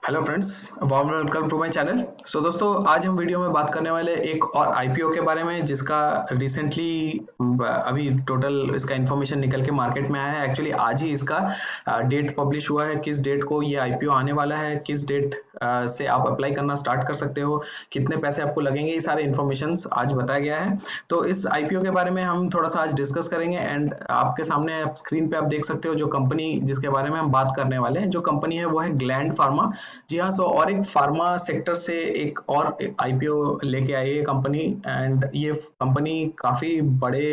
Hello friends, warm welcome to my channel. So दोस्तों, आज हम वीडियो में बात करने वाले एक और आईपीओ के बारे में जिसका रिसेंटली अभी टोटल इसका इन्फॉर्मेशन निकल के मार्केट में आया है। एक्चुअली आज ही इसका डेट पब्लिश हुआ है, किस डेट को ये आईपीओ आने वाला है, किस डेट से आप अप्लाई करना स्टार्ट कर सकते हो, कितने पैसे आपको लगेंगे, ये सारे इन्फॉर्मेशन आज बताया गया है। तो इस आईपीओ के बारे में हम थोड़ा सा आज डिस्कस करेंगे एंड आपके सामने स्क्रीन पे आप देख सकते हो जो कंपनी जिसके बारे में हम बात करने वाले हैं। जो कंपनी है वो है ग्लैंड फार्मा। जी हाँ, सो और एक फार्मा सेक्टर से एक और आईपीओ लेके आई है कंपनी एंड ये कंपनी काफी बड़े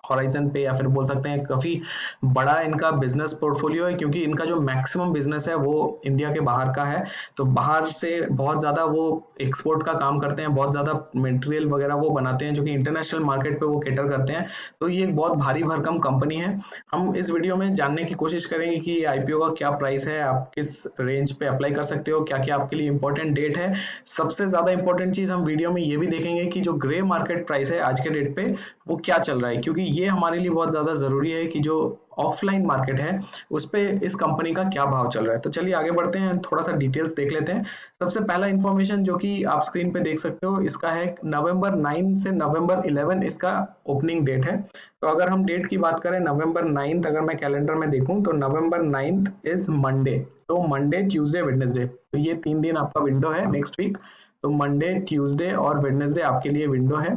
हॉराइजन पे या फिर बोल सकते हैं काफी बड़ा इनका बिजनेस पोर्टफोलियो है, क्योंकि इनका जो मैक्सिमम बिजनेस है वो इंडिया के बाहर का है। तो बाहर से बहुत ज्यादा वो एक्सपोर्ट का काम करते हैं, बहुत ज्यादा मटेरियल वगैरह वो बनाते हैं जो कि इंटरनेशनल मार्केट पे वो केटर करते हैं। तो ये एक बहुत भारी भरकम कंपनी है। हम इस वीडियो में जानने की कोशिश करेंगे कि आईपीओ का क्या प्राइस है, आप किस रेंज पे अप्लाई कर सकते हो, क्या क्या आपके लिए इंपॉर्टेंट डेट है। सबसे ज्यादा इंपॉर्टेंट चीज हम वीडियो में ये भी देखेंगे कि जो ग्रे मार्केट प्राइस है आज के डेट पे वो क्या चल रहा है, क्योंकि ये हमारे लिए बहुत ज्यादा जरूरी है कि जो ऑफलाइन मार्केट है उस पे इस कंपनी का क्या भाव चल रहा है। तो चलिए आगे बढ़ते हैं, थोड़ा सा डिटेल्स देख लेते हैं। सबसे पहला इंफॉर्मेशन जो कि आप स्क्रीन पे देख सकते हो, इसका है नवंबर 9 से नवंबर 11 इसका ओपनिंग डेट है। तो अगर हम डेट की बात करें नवंबर 9, अगर मैं कैलेंडर में देखूं तो नवंबर 9 इज मंडे। तो मंडे, ट्यूसडे, वेडनेसडे, तो ये 3 दिन आपका विंडो है नेक्स्ट वीक। तो मंडे, ट्यूसडे और वेडनेसडे आपके लिए विंडो है।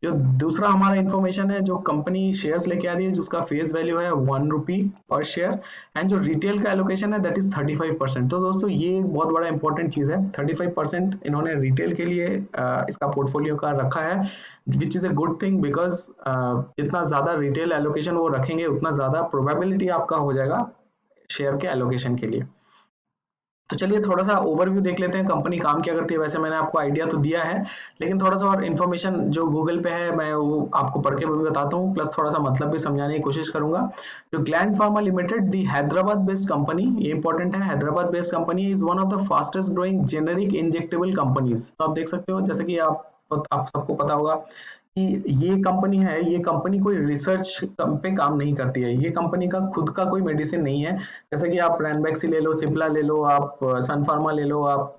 जो दूसरा हमारा इंफॉर्मेशन है, जो कंपनी शेयर्स लेके आ रही है जिसका फेस वैल्यू है 1 रुपी पर शेयर एंड जो रिटेल का एलोकेशन है दैट इज 35%। तो दोस्तों ये एक बहुत बड़ा इंपॉर्टेंट चीज है, 35% इन्होंने रिटेल के लिए इसका पोर्टफोलियो का रखा है, which is a good thing because जितना ज्यादा रिटेल एलोकेशन वो रखेंगे उतना ज्यादा प्रोबेबिलिटी आपका हो जाएगा शेयर के एलोकेशन के लिए। तो चलिए थोड़ा सा ओवरव्यू देख लेते हैं कंपनी काम क्या करती है। वैसे मैंने आपको आइडिया तो दिया है, लेकिन थोड़ा सा और इन्फॉर्मेशन जो गूगल पे है मैं वो आपको पढ़ के भी बताता हूँ, प्लस थोड़ा सा मतलब भी समझाने की कोशिश करूंगा। जो ग्लैंड फार्मा लिमिटेड दी हैदराबाद बेस्ड कंपनी, ये इंपॉर्टेंट है, Hyderabad based company is one of the fastest growing generic injectable companies. तो आप देख सकते हो जैसे कि आप सबको पता होगा कि ये कंपनी है, ये कंपनी कोई रिसर्च पे काम नहीं करती है, ये कंपनी का खुद का कोई मेडिसिन नहीं है। जैसे कि आप रैनबैक्सी ले लो, सिप्ला ले लो, आप सन फार्मा ले लो, आप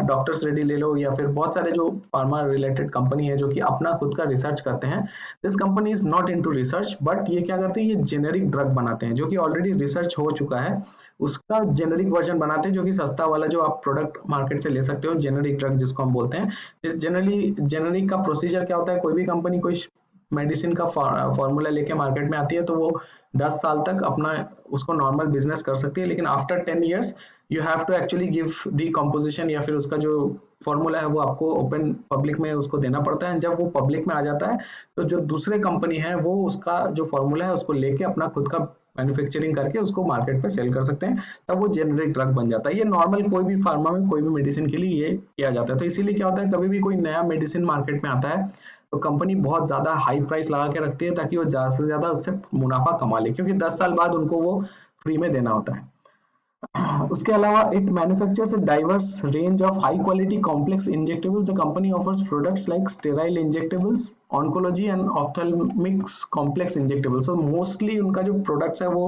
डॉक्टर्स रेडी ले लो, या फिर बहुत सारे जो फार्मा रिलेटेड कंपनी है जो कि अपना खुद का रिसर्च करते हैं। This company is not into research, but ये क्या करते हैं, ये जेनेरिक ड्रग बनाते हैं जो कि ऑलरेडी रिसर्च हो चुका है, उसका जेनेरिक वर्जन बनाते हैं जो कि सस्ता वाला जो आप प्रोडक्ट मार्केट से ले सकते हो, जेनेरिक ड्रग जिसको हम बोलते हैं। जनरली जेनेरिक का प्रोसीजर क्या होता है, कोई भी कंपनी कोई मेडिसिन का फॉर्मूला लेके मार्केट में आती है तो वो 10 साल तक अपना उसको नॉर्मल बिजनेस कर सकती है, लेकिन after 10 years you have to actually give the composition या फिर उसका जो फॉर्मूला है वो आपको ओपन पब्लिक में उसको देना पड़ता है। जब वो पब्लिक में आ जाता है तो जो दूसरे कंपनी है वो उसका जो फॉर्मूला है उसको लेके अपना खुद का मैन्युफैक्चरिंग करके उसको मार्केट पे सेल कर सकते हैं, तब वो जेनेरिक ड्रग बन जाता है। ये नॉर्मल कोई भी फार्मा में कोई भी मेडिसिन के लिए ये किया जाता है। तो इसीलिए क्या होता है, कभी भी कोई नया मेडिसिन मार्केट में आता है तो कंपनी बहुत ज्यादा हाई प्राइस लगा के रखती है ताकि वो ज्यादा से ज्यादा उससे मुनाफा कमा ले, क्योंकि 10 साल बाद उनको वो फ्री में देना होता है। उसके अलावा it manufactures a diverse range of high quality complex injectables. The company offers products like sterile injectables, oncology and ophthalmics complex injectables. So mostly उनका जो प्रोडक्ट्स है वो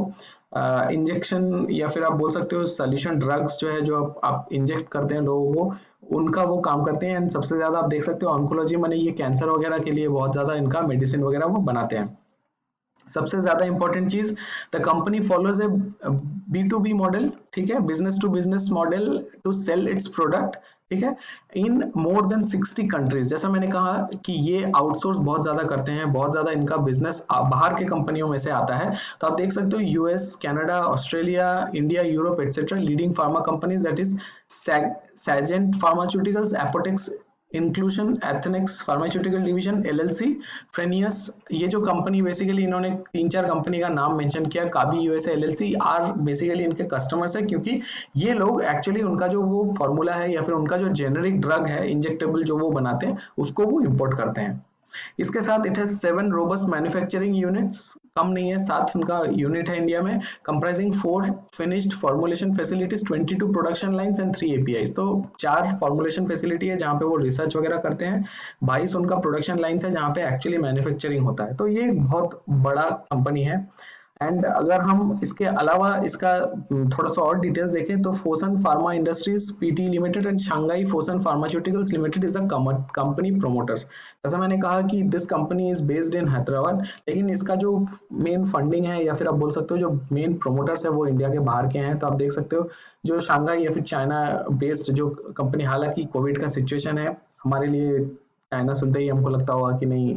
इंजेक्शन या फिर आप बोल सकते हो सोल्यूशन ड्रग्स जो है जो आप इंजेक्ट करते हैं लोगों को, उनका वो काम करते हैं। एंड सबसे ज्यादा आप देख सकते हो ऑन्कोलॉजी माने ये कैंसर वगैरह के लिए बहुत ज्यादा इनका मेडिसिन वगैरह वो बनाते हैं। सबसे ज्यादा इंपॉर्टेंट चीज, the company follows a B2B model, ठीक है, business to business model to sell its product, ठीक है, इन मोर देन 60 कंट्रीज। जैसा मैंने कहा कि ये आउटसोर्स बहुत ज्यादा करते हैं, बहुत ज्यादा इनका बिजनेस बाहर के कंपनियों में से आता है। तो आप देख सकते हो US, Canada, Australia, India, Europe etcetera leading pharma companies that is Sagent Pharmaceuticals, Apotex inclusion, Athenex pharmaceutical division LLC, Fresenius. ये जो कंपनी बेसिकली इन्होंने 3-4 कंपनी का नाम मेंशन किया, काबी यूएसए एलएलसी आर बेसिकली इनके कस्टमर्स है, क्योंकि ये लोग एक्चुअली उनका जो वो फॉर्मूला है या फिर उनका जो जेनेरिक ड्रग है इंजेक्टेबल जो वो बनाते हैं उसको वो इंपोर्ट करते हैं। इसके साथ it has 7 robust manufacturing units, कम नहीं है, 7 उनका यूनिट है इंडिया में, comprising 4 finished formulation facilities, 22 production lines and 3 APIs. तो 4 फॉर्मुलेशन फैसिलिटी है जहां पे वो रिसर्च वगैरह करते हैं, 22 उनका प्रोडक्शन लाइंस है जहां पे एक्चुअली मैन्युफैक्चरिंग होता है। तो ये बहुत बड़ा कंपनी है। एंड अगर हम इसके अलावा इसका थोड़ा सा और डिटेल्स देखें तो Fosun pharma industries PT limited and Shanghai Fosun pharmaceuticals limited is a company promoters. जैसा मैंने कहा कि this company is based in Hyderabad, लेकिन इसका जो मेन फंडिंग है या फिर आप बोल सकते हो जो मेन प्रोमोटर्स है वो इंडिया के बाहर के हैं। तो आप देख सकते हो जो शंघाई या फिर चाइना बेस्ड जो कंपनी, हालांकि कोविड का सिचुएशन है हमारे लिए, चाइना सुनते ही हमको लगता होगा कि नहीं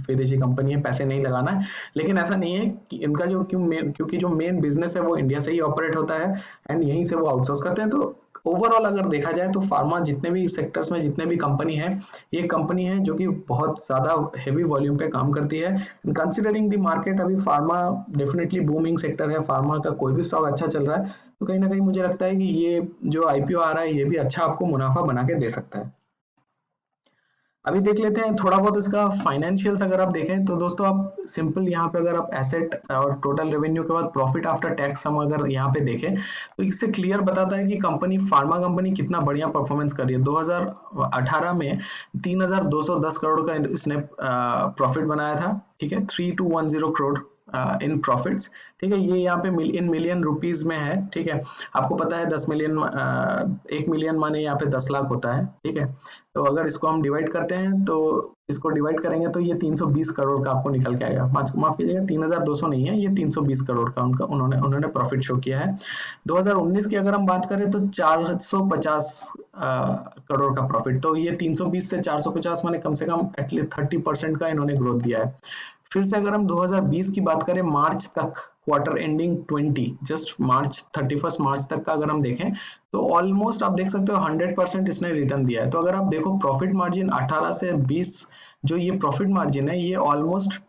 विदेशी कंपनी है, पैसे नहीं लगाना है, लेकिन ऐसा नहीं है कि इनका जो क्योंकि जो मेन बिजनेस है वो इंडिया से ही ऑपरेट होता है एंड यहीं से वो आउटसोर्स करते हैं। तो ओवरऑल अगर देखा जाए तो फार्मा जितने भी सेक्टर्स में जितने भी कंपनी है, ये कंपनी है जो कि बहुत ज्यादा हेवी वॉल्यूम पे काम करती है। कंसिडरिंग द मार्केट, अभी फार्मा डेफिनेटली बूमिंग सेक्टर है, फार्मा का कोई भी स्टॉक अच्छा चल रहा है, तो कहीं ना कहीं मुझे लगता है कि ये जो आईपीओ आ रहा है ये भी अच्छा आपको मुनाफा बना के दे सकता है। अभी देख लेते हैं थोड़ा बहुत इसका फाइनेंशियल्स। अगर आप देखें तो दोस्तों आप सिंपल यहाँ पे अगर आप एसेट और टोटल रेवेन्यू के बाद प्रॉफिट आफ्टर टैक्स हम अगर यहाँ पे देखें तो इससे क्लियर बताता है कि कंपनी फार्मा कंपनी कितना बढ़िया परफॉर्मेंस कर रही है। 2018 में 3210 करोड़ का इसने प्रॉफिट बनाया था, ठीक है, 3210 करोड़ इन प्रॉफिट्स, ठीक है। ये यहाँ पे इन मिलियन रुपीज में है, ठीक है। आपको पता है 10 मिलियन 1 मिलियन माने यहाँ पे 10 लाख होता है, ठीक है। तो अगर इसको हम डिवाइड करते हैं तो इसको डिवाइड करेंगे तो ये 320 करोड़ का आपको निकल के आएगा। माफ कीजिएगा, 3200 नहीं है, ये 320 करोड़ का उनका उन्होंने प्रॉफिट शो किया है। 2019 की अगर हम बात करें तो 450 करोड़ का प्रॉफिट, तो ये 320 से 450 माने कम से कम एटलीस्ट 30% का इन्होंने ग्रोथ दिया है। फिर से अगर हम 2020 की बात करें मार्च तक, क्वार्टर एंडिंग 20, जस्ट मार्च 31 मार्च तक का अगर हम देखें तो ऑलमोस्ट आप देख सकते हो 100% इसने रिटर्न दिया है। तो अगर आप देखो प्रॉफिट मार्जिन 18 से 20, जो ये प्रॉफिट मार्जिन है ये ऑलमोस्ट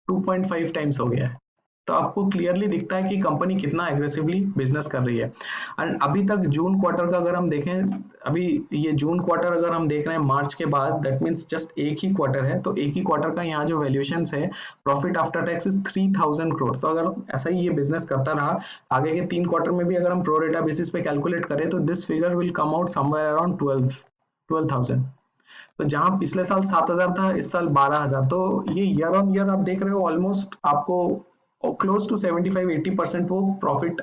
2.5 टाइम्स हो गया है। तो आपको क्लियरली दिखता है कि कंपनी कितना एग्रेसिवली बिजनेस कर रही है। एंड अभी तक जून क्वार्टर का अगर हम देखें, अभी ये जून क्वार्टर अगर हम देख रहे हैं मार्च के बाद, दैट मीन्स जस्ट एक ही क्वार्टर है, तो एक ही क्वार्टर का यहाँ जो वैल्यूएशन है profit after tax is 3000 crore. तो अगर ऐसा ही ये बिजनेस करता रहा आगे के 3 क्वार्टर में भी अगर हम प्रोरेटा बेसिस पे कैलकुलेट करें तो this figure will come out somewhere around 12,000। तो जहां पिछले साल 7,000 था, इस साल 12,000, तो ये ईयर ऑन ईयर आप देख रहे हो ऑलमोस्ट आपको क्लोज टू 75-80% वो प्रॉफिट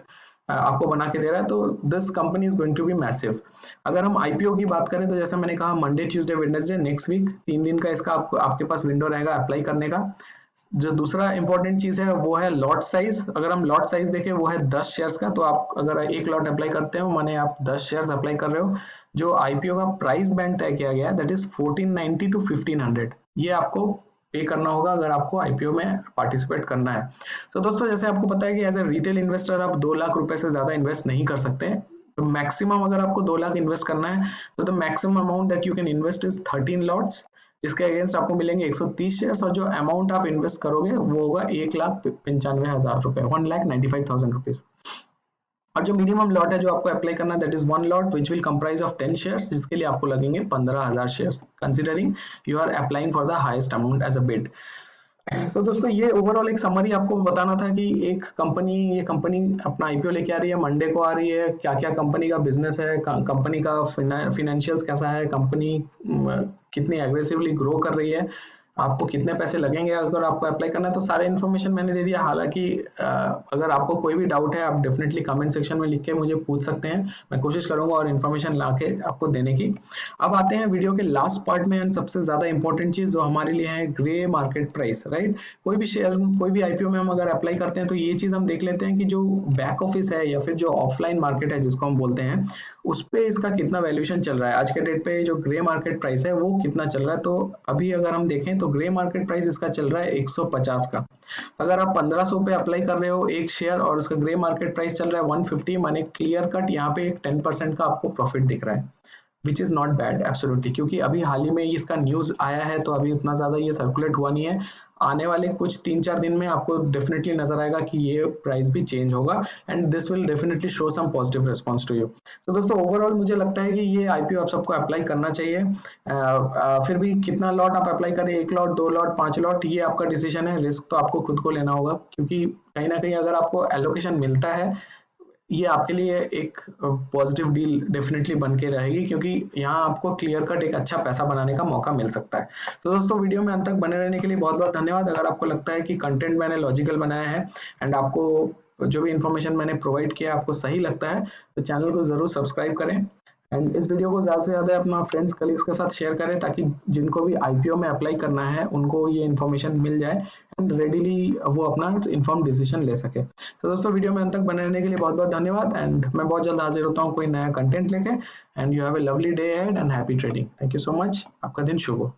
आपको बना के दे रहा है। तो this company is going to be massive. अगर हम आईपीओ की बात करें तो जैसे मैंने कहा Monday Tuesday Wednesday next week 3 दिन का इसका आपके पास विंडो रहेगा अप्लाई करने का। जो दूसरा इंपॉर्टेंट चीज है वो है लॉट साइज। अगर हम लॉट साइज देखें वो है 10 शेयर्स का, तो आप अगर एक लॉट अप्लाई करते हो माने आप 10 शेयर्स अप्लाई कर रहे हो। जो आईपीओ का प्राइस बैंड तय किया गया है दैट इज 1490 टू 1500, ये आपको पे करना होगा अगर आपको आईपीओ में पार्टिसिपेट करना है। तो दोस्तों जैसे आपको पता है कि एज ए रिटेल इन्वेस्टर आप 2 लाख रुपए से ज्यादा इन्वेस्ट नहीं कर सकते। तो मैक्सिमम अगर आपको 2 लाख इन्वेस्ट करना है तो the maximum amount that you can invest is 13 lots, इसके अगेंस्ट आपको मिलेंगे 130 शेयर्स, और जो अमाउंट आप इन्वेस्ट करोगे वो होगा 1,95,000 रुपए, 1,95,000 रुपीज। और जो मिनिमम लॉट है जो आपको अप्लाई करना है that is 1 lot which will comprise of 10 shares, जिसके लिए आपको लगेंगे 15,000 shares, considering you are applying for the highest amount as a bid. तो दोस्तों ये ओवरऑल एक समरी आपको बताना था कि ये कंपनी अपना आईपीओ लेके आ रही है, मंडे को आ रही है, क्या क्या कंपनी का बिजनेस है, कंपनी का फिनेंशियल्स कैसा है, कंपनी कितनी एग्रेसिवली ग्रो कर रही है, आपको कितने पैसे लगेंगे अगर आपको अप्लाई करना है। तो सारे इन्फॉर्मेशन मैंने दे दिया। हालांकि अगर आपको कोई भी डाउट है आप डेफिनेटली कमेंट सेक्शन में लिख के मुझे पूछ सकते हैं, मैं कोशिश करूंगा और इन्फॉर्मेशन ला के आपको देने की। अब आते हैं वीडियो के लास्ट पार्ट में, एंड सबसे ज्यादा इंपॉर्टेंट चीज जो हमारे लिए है ग्रे मार्केट प्राइस, राइट। कोई भी शेयर कोई भी आईपीओ में हम अगर अप्लाई करते हैं तो ये चीज हम देख लेते हैं कि जो बैक ऑफिस है या फिर जो ऑफलाइन मार्केट है जिसको हम बोलते हैं उस पे इसका कितना वैल्यूएशन चल रहा है। आज के डेट पे जो ग्रे मार्केट प्राइस है वो कितना चल रहा है। तो अभी अगर हम देखें तो ग्रे मार्केट प्राइस इसका चल रहा है 150 का। अगर आप 1500 पे अप्लाई कर रहे हो एक शेयर और उसका ग्रे मार्केट प्राइस चल रहा है 150, माने क्लियर कट यहाँ पे एक 10% का आपको प्रॉफिट दिख रहा है, which is not bad absolutely, क्योंकि अभी हाल ही में इसका न्यूज आया है तो अभी उतना ज्यादा ये सर्कुलेट हुआ नहीं है। आने वाले कुछ 3-4 दिन में आपको डेफिनेटली नजर आएगा कि ये प्राइस भी चेंज होगा and this will definitely show some positive response to you. तो दोस्तों ओवरऑल मुझे लगता है कि ये आईपीओ आप सबको अप्लाई करना चाहिए। फिर भी कितना लॉट आप अप्लाई करें, 1 लॉट, 2 लॉट, 5 लॉट, ये आपका डिसीजन है। रिस्क तो आपको खुद को लेना होगा, क्योंकि कहीं ना कहीं अगर आपको एलोकेशन मिलता है ये आपके लिए एक पॉजिटिव डील डेफिनेटली बन के रहेगी, क्योंकि यहाँ आपको क्लियर कट एक अच्छा पैसा बनाने का मौका मिल सकता है। तो दोस्तों वीडियो में अंत तक बने रहने के लिए बहुत बहुत धन्यवाद। अगर आपको लगता है कि कंटेंट मैंने लॉजिकल बनाया है एंड आपको जो भी इन्फॉर्मेशन मैंने प्रोवाइड किया आपको सही लगता है, तो चैनल को जरूर सब्सक्राइब करें एंड इस वीडियो को ज़्यादा से ज़्यादा अपना फ्रेंड्स कलीग्स के साथ शेयर करें, ताकि जिनको भी आईपीओ में अप्लाई करना है उनको ये इन्फॉर्मेशन मिल जाए एंड रेडीली वो अपना इन्फॉर्म डिसीजन ले सके। तो दोस्तों वीडियो में अंत तक बने रहने के लिए बहुत बहुत धन्यवाद एंड मैं बहुत जल्द हाजिर होता हूँ कोई नया कंटेंट लेके। And you have a lovely day and happy trading. Thank you so much. आपका दिन शुभ हो।